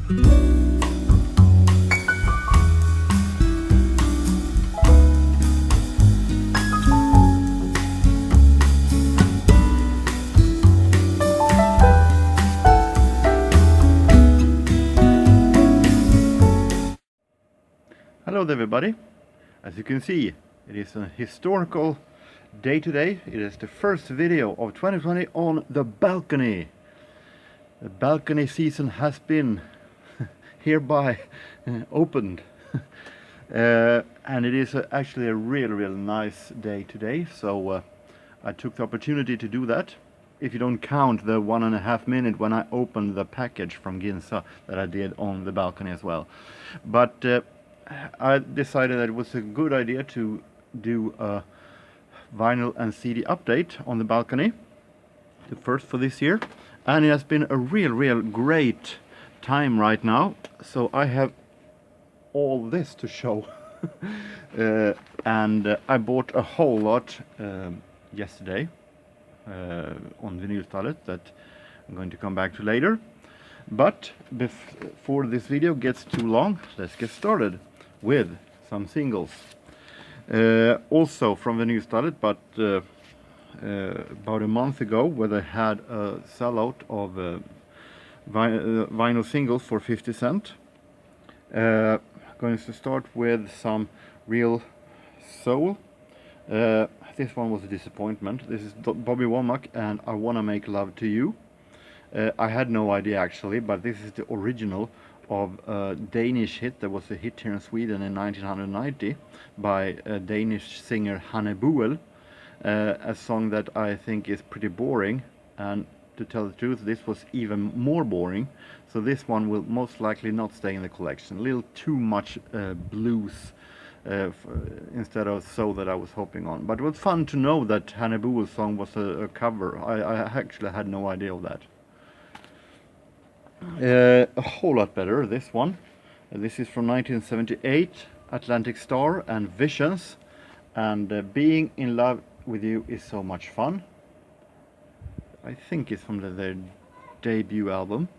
Hello there everybody. As you can see, it is a historical day today. It is the first video of 2020 on the balcony. The balcony season has been hereby opened. And it is actually a real nice day today, so I took the opportunity to do that. If you don't count the 1.5 minutes when I opened the package from Ginza that I did on the balcony as well. But I decided that it was a good idea to do a vinyl and CD update on the balcony, the first for this year, and it has been a real great time right now. So I have all this to show. And I bought a whole lot yesterday on Vinylstallet that I'm going to come back to later. But before this video gets too long, let's get started with some singles. Also from Vinylstallet, but about a month ago, where they had a sellout of vinyl singles for 50 cents. Going to start with some real soul. This one was a disappointment. This is Bobby Womack and I Wanna Make Love to You. I had no idea actually, but this is the original of a Danish hit that was a hit here in Sweden in 1990 by a Danish singer Hanne Boel. A song that I think is pretty boring, and to tell the truth, this was even more boring. So this one will most likely not stay in the collection. A little too much blues instead of soul that I was hoping on. But it was fun to know that Hanne Boel's song was a cover. I actually had no idea of that. A whole lot better, this one. This is from 1978, Atlantic Star and Visions, and Being in Love with You is so much fun. I think it's from their debut album.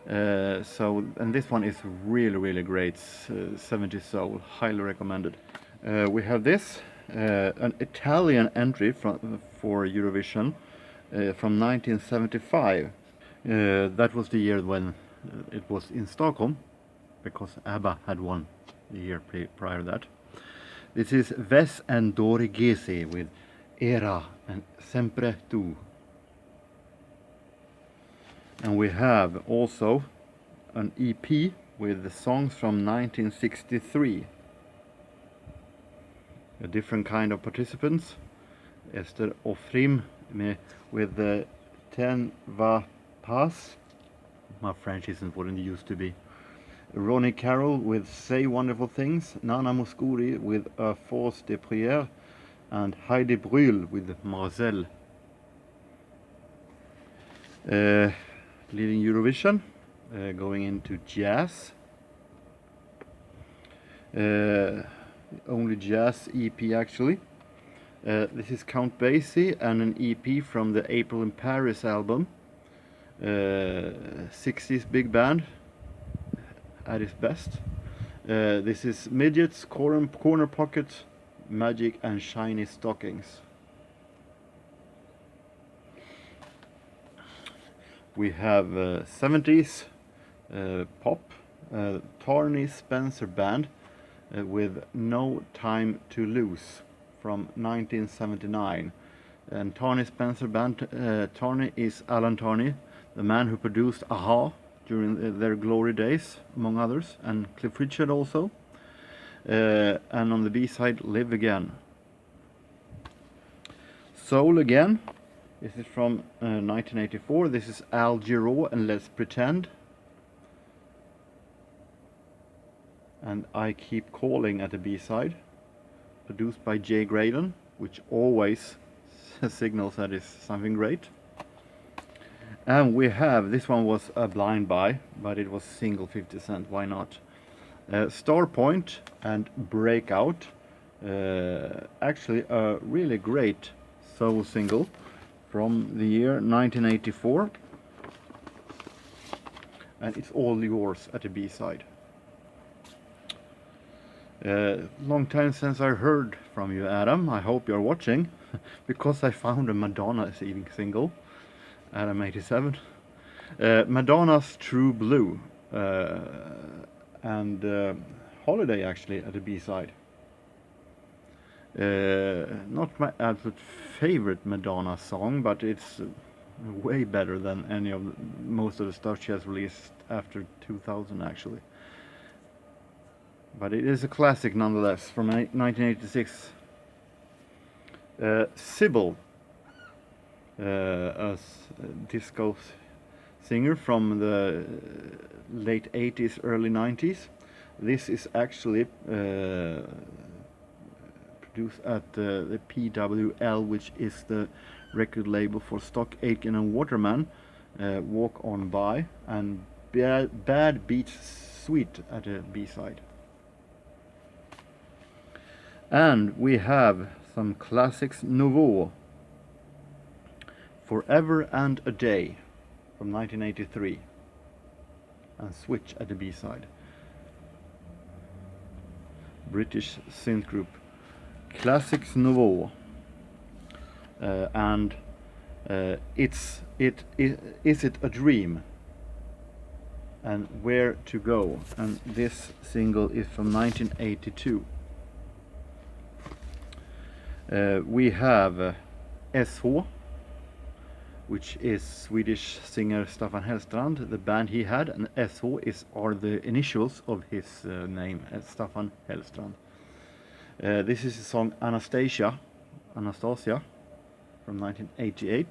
And this one is really great, 70s soul, highly recommended. We have this, an Italian entry for Eurovision from 1975. That was the year when it was in Stockholm, because ABBA had won the year prior to that. This is Wes and Dori Gesi with Era and Sempre Tu. And we have also an EP with the songs from 1963. A different kind of participants. Esther Ofrim with the Ten Va Pass. My French isn't what it used to be. Ronnie Carroll with Say Wonderful Things. Nana Mouskouri with A Force de Prière. And Heidi Brühl with Marcel. Leading Eurovision. Going into jazz. Only jazz EP actually. This is Count Basie and an EP from the April in Paris album. 60s big band at its best. This is Midgets, Corner Pocket, Magic and Shiny Stockings. We have 70s pop, Tarney Spencer Band with No Time to Lose from 1979. And Tarney Spencer Band, Tarney is Alan Tarney, the man who produced Aha during their glory days, among others, and Cliff Richard also. And on the B-side, Live Again. Soul Again. This is from 1984. This is Al Giro and Let's Pretend. And I Keep Calling at the B-side. Produced by Jay Graydon, which always signals that it's something great. And we have, this one was a blind buy, but it was single 50 cent, why not? Starpoint and Breakout. Actually a really great soul single from the year 1984. and it's all yours at the B-side. Long time since I heard from you, Adam. I hope you're watching, because I found a Madonna single, Adam 87. Madonna's True Blue, and Holiday actually at the B-side. Not my absolute favorite Madonna song, but it's way better than most of the stuff she has released after 2000 actually. But it is a classic nonetheless, from 1986. Sybil, a disco singer from the late 80s, early 90s. This is actually produced at the PWL, which is the record label for Stock Aitken and Waterman, Walk On By, and Bad Beats Sweet at the B-side. And we have some classics nouveau. Forever and a Day from 1983, and Switch at the B-side. British synth group. Classics nouveau. And Is It a Dream? And Where to Go. And this single is from 1982. We have SH, which is Swedish singer Staffan Hellstrand, the band he had, and SH are the initials of his name, Staffan Hellstrand. This is the song Anastasia from 1988.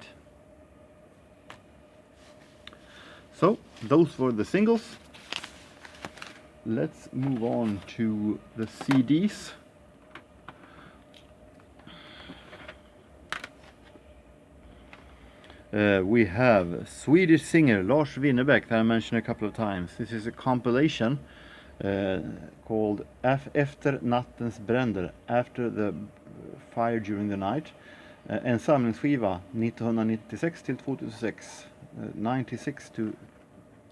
So those were the singles. Let's move on to the CDs. We have Swedish singer Lars Winnerbäck, that I mentioned a couple of times. This is a compilation called Efter nattens bränder, After the Fire During the Night. En samlingsskiva 1996 till 2006, 96 to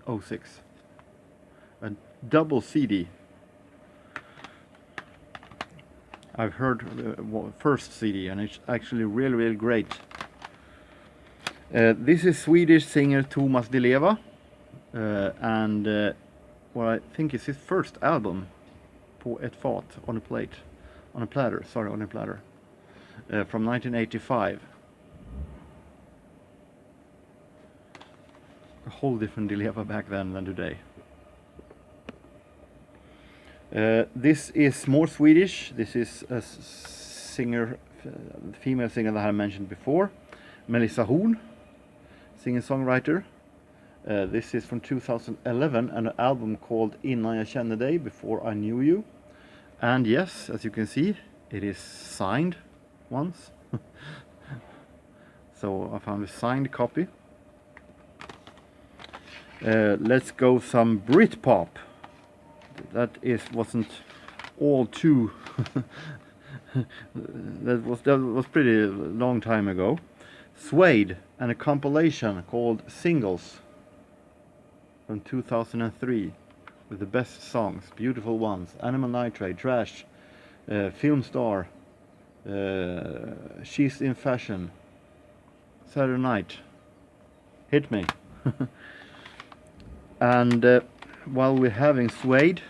06. A double CD. I've heard the first CD and it's actually really, really great. This is Swedish singer Thomas Di Leva, and what I think is his first album, På ett fat, on a platter, from 1985. A whole different Di Leva back then than today. This is more Swedish. This is a singer, female singer that I mentioned before, Melissa Horn, singer-songwriter. This is from 2011, and an album called Innan jag kände dig, Before I Knew You. And yes, as you can see, it is signed once. So I found a signed copy. Let's go some Britpop. That wasn't all too that was pretty long time ago. Suede, and a compilation called Singles from 2003 with the best songs, beautiful ones: Animal Nitrate, Trash, Film Star, She's in Fashion, Saturday Night, Hit Me. And while we're having Suede,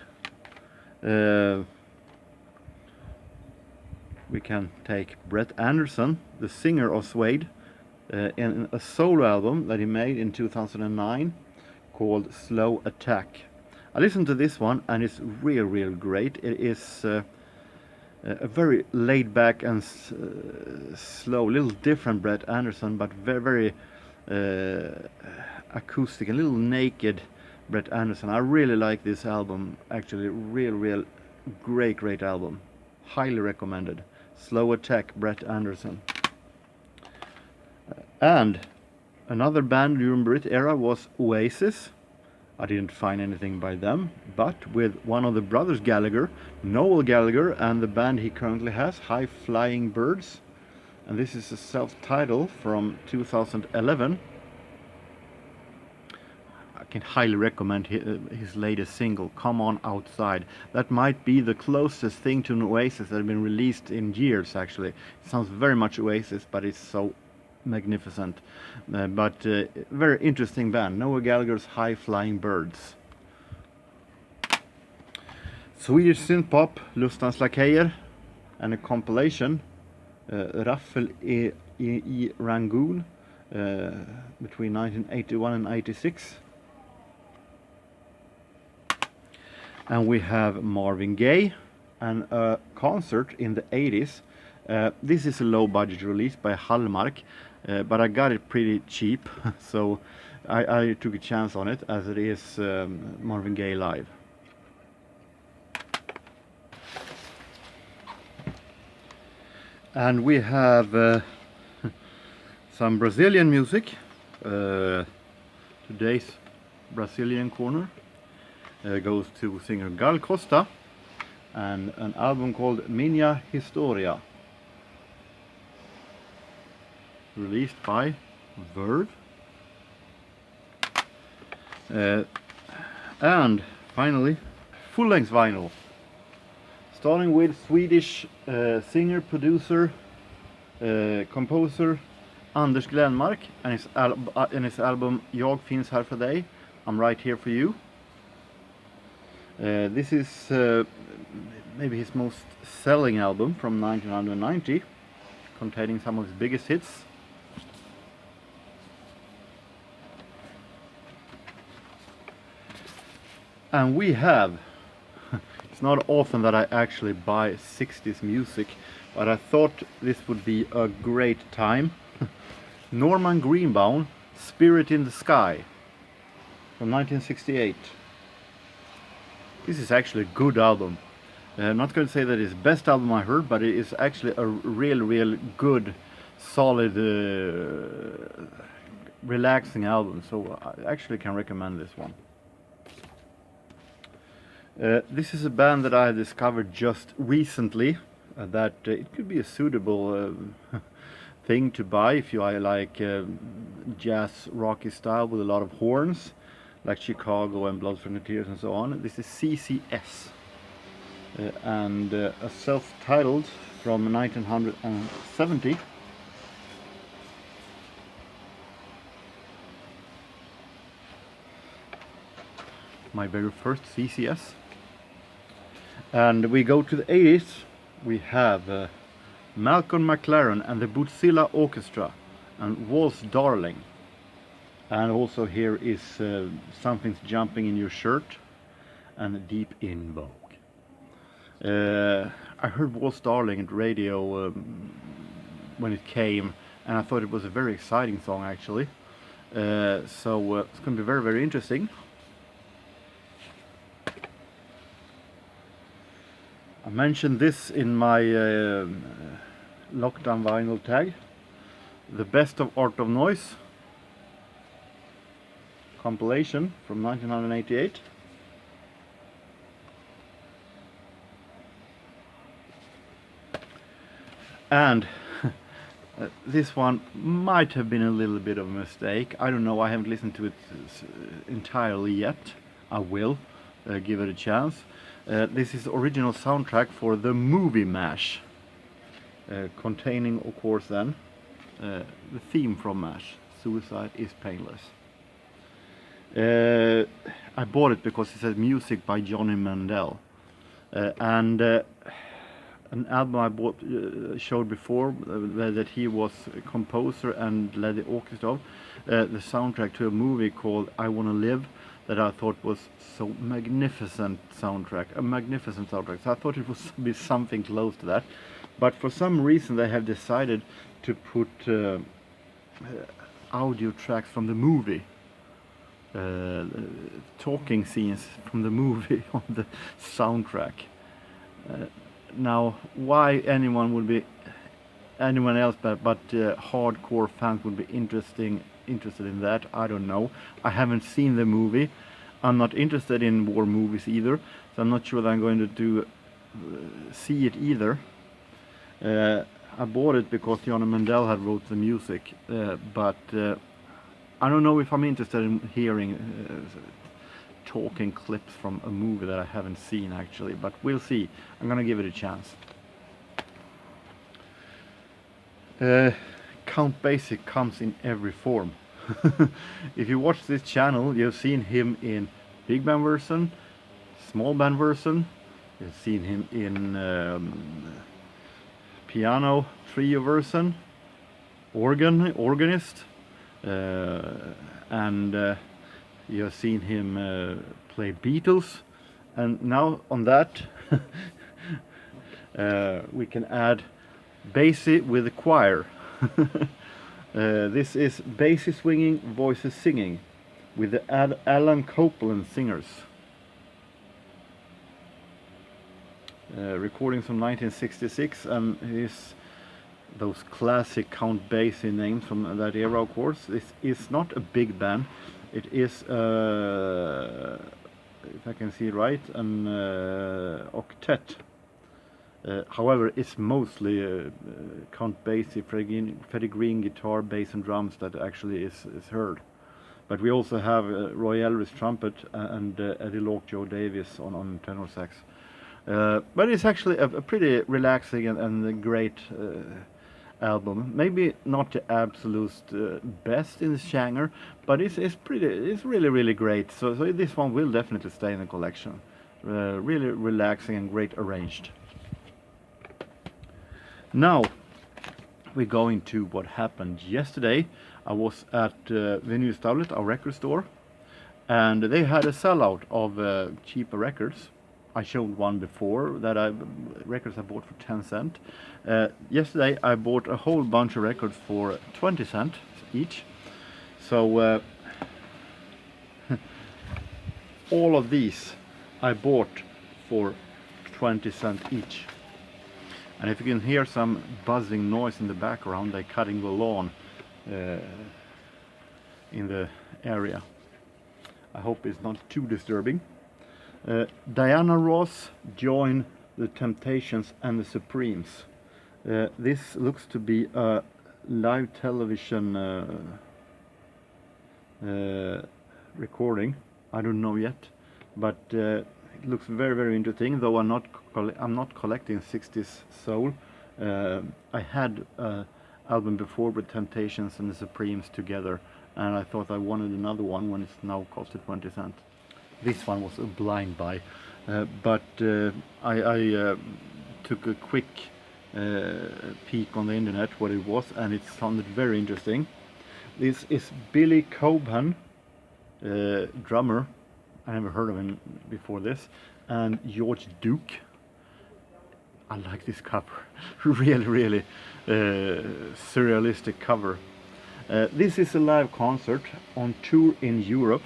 we can take Brett Anderson, the singer of Suede, in a solo album that he made in 2009 called Slow Attack. I listened to this one and it's real great. It is a very laid back and slow, little different Brett Anderson, but very acoustic, a little naked Brett Anderson. I really like this album, actually. Real great album, highly recommended. Slow Attack, Brett Anderson. And another band during Brit era was Oasis. I didn't find anything by them, but with one of the brothers Gallagher, Noel Gallagher, and the band he currently has, High Flying Birds. And this is a self-titled from 2011. I can highly recommend his latest single, Come On Outside. That might be the closest thing to an Oasis that has been released in years, actually. It sounds very much Oasis, but it's so magnificent. Very interesting band. Noah Gallagher's High Flying Birds. Swedish synth-pop, Lustans Lakejer, and a compilation, Raffel i Rangoon, between 1981 and 86. And we have Marvin Gaye and a concert in the 80s. This is a low budget release by Hallmark, but I got it pretty cheap, so I took a chance on it, as it is Marvin Gaye live. And we have some Brazilian music. Today's Brazilian corner goes to singer Gal Costa and an album called Minha Historia, released by Verve. And finally, full-length vinyl, starting with Swedish singer, producer, composer Anders Glenmark and his album Jag finns här för dig, I'm right here for you. This is maybe his most selling album from 1990, containing some of his biggest hits. And we have, it's not often that I actually buy 60s music, but I thought this would be a great time. Norman Greenbaum, Spirit in the Sky, from 1968. This is actually a good album. I'm not going to say that it's the best album I heard, but it is actually a real good, solid, relaxing album. So I actually can recommend this one. This is a band that I discovered just recently, that it could be a suitable thing to buy if you like jazz rocky style with a lot of horns, like Chicago and Blood, Sweat and Tears and so on. This is CCS, and a self-titled from 1970. My very first CCS. And we go to the 80s. We have Malcolm McLaren and the Bootzilla Orchestra and Waltz Darling. And also here is Something's Jumping in Your Shirt and Deep in Vogue. I heard Waltz Darling at radio when it came, and I thought it was a very exciting song, actually. It's going to be very interesting. I mentioned this in my lockdown vinyl tag. The Best of Art of Noise compilation from 1988. And this one might have been a little bit of a mistake. I don't know, I haven't listened to it entirely yet. I will give it a chance. This is the original soundtrack for the movie MASH, containing, of course, then the theme from MASH, Suicide is Painless. I bought it because it said music by Johnny Mandel, and an album I bought showed before that he was a composer and led the orchestra of, the soundtrack to a movie called I Wanna Live, that I thought was so magnificent soundtrack, a magnificent soundtrack. So I thought it would be something close to that, but for some reason they have decided to put audio tracks from the movie, talking scenes from the movie on the soundtrack. Now, why anyone else but hardcore fans would be interested in that, I don't know. I haven't seen the movie. I'm not interested in war movies either, so I'm not sure that I'm going to see it either. I bought it because Johnny Mandel had wrote the music, but I don't know if I'm interested in hearing talking clips from a movie that I haven't seen actually, but we'll see. I'm gonna give it a chance. Count Basie comes in every form. If you watch this channel, you've seen him in big band version, small band version, you've seen him in piano trio version, organist, and you have seen him play Beatles, and now on that we can add Basie with the choir. This is Basie swinging, voices singing, with the Alan Copeland singers. Recordings from 1966, and those classic Count Basie names from that era, of course. This is not a big band. It is, if I can see right, an octet. However, it's mostly Count Basie, Freddie Green guitar, bass and drums that actually is heard. But we also have Roy Ellis trumpet and Eddie Locke, Joe Davis on tenor sax. But it's actually a pretty relaxing and a great album. Maybe not the absolute best in the genre, but it's really great. So this one will definitely stay in the collection. Really relaxing and great arranged. Now we're going to what happened yesterday. I was at Vinylstoulet, our record store, and they had a sellout of cheaper records. I showed one before that records I bought for 10 cents. Yesterday I bought a whole bunch of records for 20 cents each. So all of these I bought for 20 cents each. And if you can hear some buzzing noise in the background, they're cutting the lawn in the area. I hope it's not too disturbing. Diana Ross joined the Temptations and the Supremes. This looks to be a live television recording. I don't know yet, but it looks very interesting. Though I'm not collecting 60s soul. I had an album before with Temptations and the Supremes together, and I thought I wanted another one when it's now costed 20 cents. This one was a blind buy, but I took a quick peek on the internet what it was, and it sounded very interesting. This is Billy Cobham, drummer. I never heard of him before this, and George Duke. I like this cover. really surrealistic cover. This is a live concert on tour in Europe.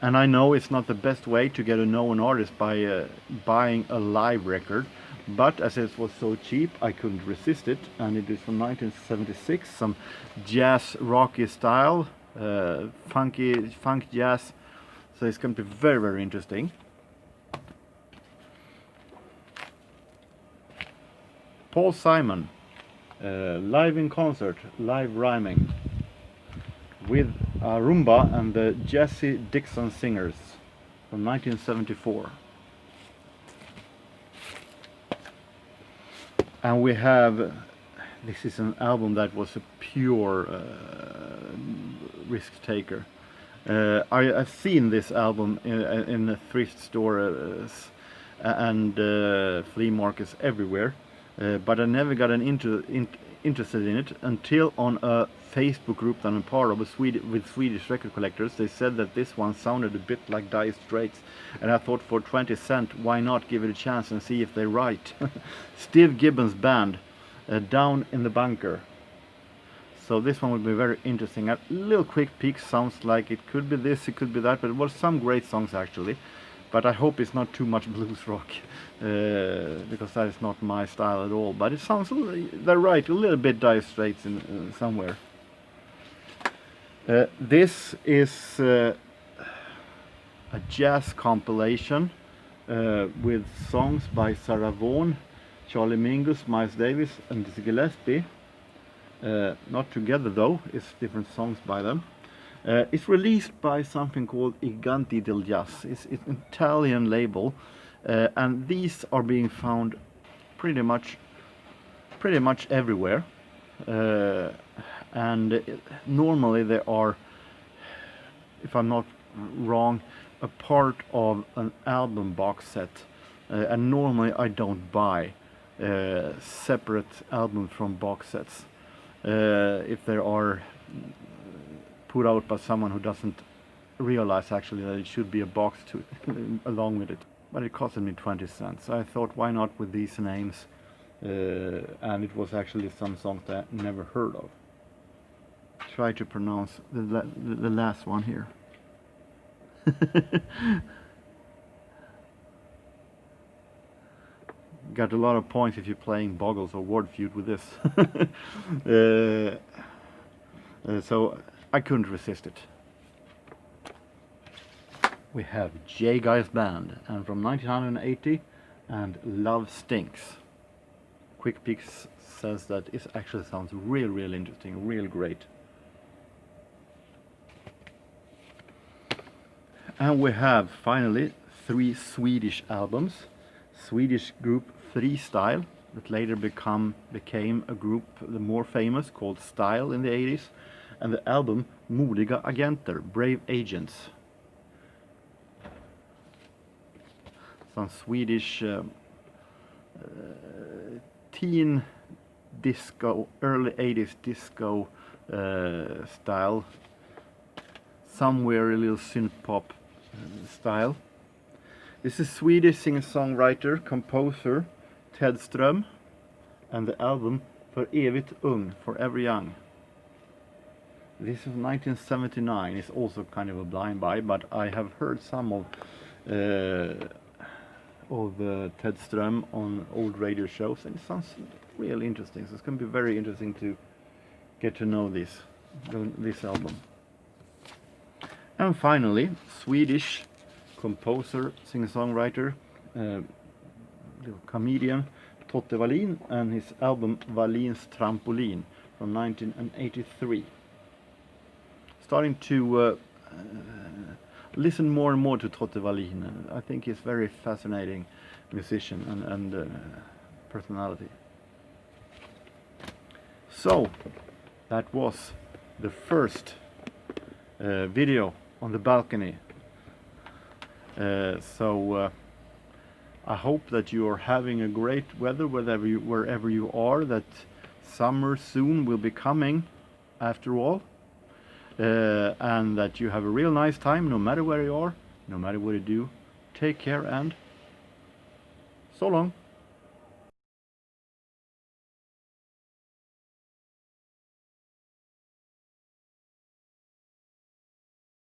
And I know it's not the best way to get to know an artist by buying a live record, but as it was so cheap, I couldn't resist it. And it is from 1976, some jazz rocky style, funk jazz. So it's going to be very interesting. Paul Simon, live in concert, live rhyming, with Rumba and the Jesse Dixon Singers from 1974. And we have, this is an album that was a pure risk taker. I've seen this album in a thrift store and flea markets everywhere, but I never got interested in it until on a Facebook group that I'm part of with Swedish record collectors. They said that this one sounded a bit like Dire Straits, and I thought for 20 cents why not give it a chance and see if they're right. Steve Gibbons Band, Down in the Bunker. So this one will be very interesting. A little quick peek, sounds like it could be this, it could be that, but it was some great songs actually. But I hope it's not too much blues rock, because that is not my style at all. But it sounds, they're right, a little bit Dire Straits in somewhere. This is a jazz compilation with songs by Sarah Vaughan, Charlie Mingus, Miles Davis and Dizzy Gillespie. Not together though, it's different songs by them. It's released by something called I Giganti del Jazz. It's an Italian label, and these are being found pretty much everywhere. And normally they are, if I'm not wrong, a part of an album box set. And normally I don't buy separate albums from box sets if they are put out by someone who doesn't realize actually that it should be a box to along with it. But it costed me 20 cents. I thought, why not with these names? And it was actually some songs that I never heard of. Try to pronounce the last one here. Got a lot of points if you're playing Boggles or Word Feud with this. So I couldn't resist it. We have J Guy's Band, and from 1980, and Love Stinks. Quick Peeks says that it actually sounds real interesting, real great. And we have finally 3 Swedish albums. Swedish group Freestyle, that later became a group, the more famous, called Style in the 80s, and the album Modiga Agenter, Brave Agents. Some Swedish teen disco, early 80s disco style, somewhere a little synth pop style. This is Swedish singer-songwriter, composer Ted Ström, and the album För evigt ung, Forever Young. This is 1979. It's also kind of a blind buy, but I have heard some of Ted Ström on old radio shows, and it sounds really interesting. So it's going to be very interesting to get to know this album. And finally, Swedish composer, singer-songwriter, comedian Totte Wallin, and his album Wallin's Trampolin from 1983. Starting to listen more and more to Totte Wallin. I think he's a very fascinating musician and personality. So that was the first video on the balcony. I hope that you are having a great weather wherever you are, that summer soon will be coming after all, and that you have a real nice time no matter where you are, no matter what you do. Take care and so long.